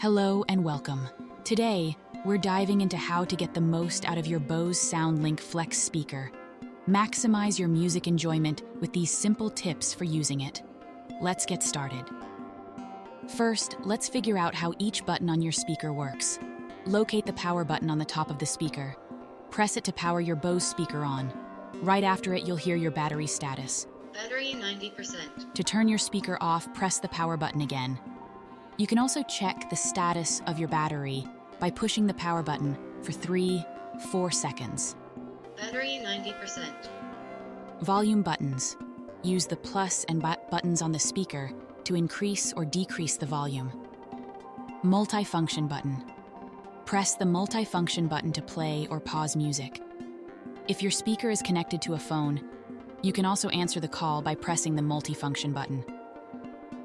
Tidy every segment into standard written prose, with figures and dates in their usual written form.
Hello and welcome. Today, we're diving into how to get the most out of your Bose SoundLink Flex speaker. Maximize your music enjoyment with these simple tips for using it. Let's get started. First, let's figure out how each button on your speaker works. Locate the power button on the top of the speaker. Press it to power your Bose speaker on. Right after it, you'll hear your battery status. Battery 90%. To turn your speaker off, press the power button again. You can also check the status of your battery by pushing the power button for 3-4 seconds. Battery 90%. Volume buttons. Use the plus and buttons on the speaker to increase or decrease the volume. Multifunction button. Press the multifunction button to play or pause music. If your speaker is connected to a phone, you can also answer the call by pressing the multifunction button.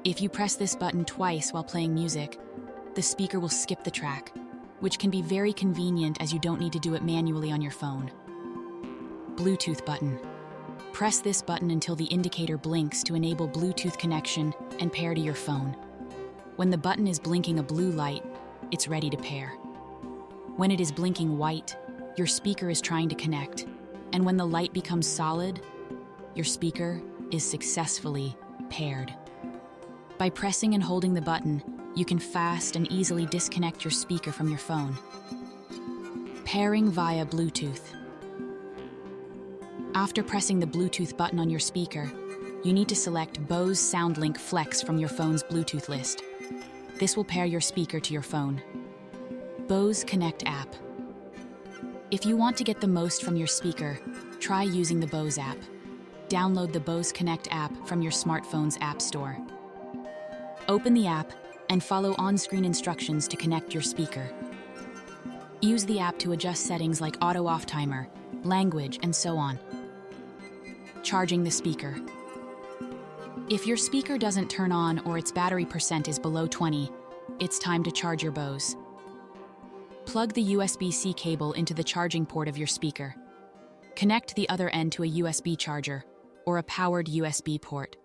If you press this button twice while playing music, the speaker will skip the track, which can be very convenient as you don't need to do it manually on your phone. Bluetooth button. Press this button until the indicator blinks to enable Bluetooth connection and pair to your phone. When the button is blinking a blue light, it's ready to pair. When it is blinking white, your speaker is trying to connect, and when the light becomes solid, your speaker is successfully paired. By pressing and holding the button, you can fast and easily disconnect your speaker from your phone. Pairing via Bluetooth. After pressing the Bluetooth button on your speaker, you need to select Bose SoundLink Flex from your phone's Bluetooth list. This will pair your speaker to your phone. Bose Connect app. If you want to get the most from your speaker, try using the Bose app. Download the Bose Connect app from your smartphone's app store. Open the app and follow on-screen instructions to connect your speaker. Use the app to adjust settings like auto-off timer, language, and so on. Charging the speaker. If your speaker doesn't turn on or its battery percent is below 20, it's time to charge your Bose. Plug the USB-C cable into the charging port of your speaker. Connect the other end to a USB charger or a powered USB port.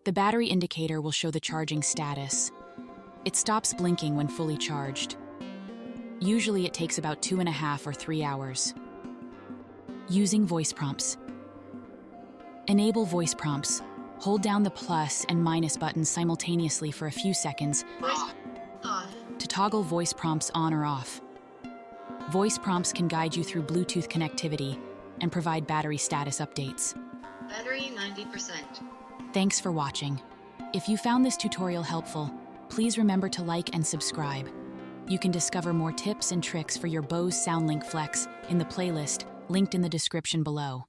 The battery indicator will show the charging status. It stops blinking when fully charged. Usually it takes about 2.5 or 3 hours. Using voice prompts. Enable voice prompts. Hold down the plus and minus buttons simultaneously for a few seconds Off. to toggle voice prompts on or off. Voice prompts can guide you through Bluetooth connectivity and provide battery status updates. Battery 90%. Thanks for watching. If you found this tutorial helpful, please remember to like and subscribe. You can discover more tips and tricks for your Bose SoundLink Flex in the playlist linked in the description below.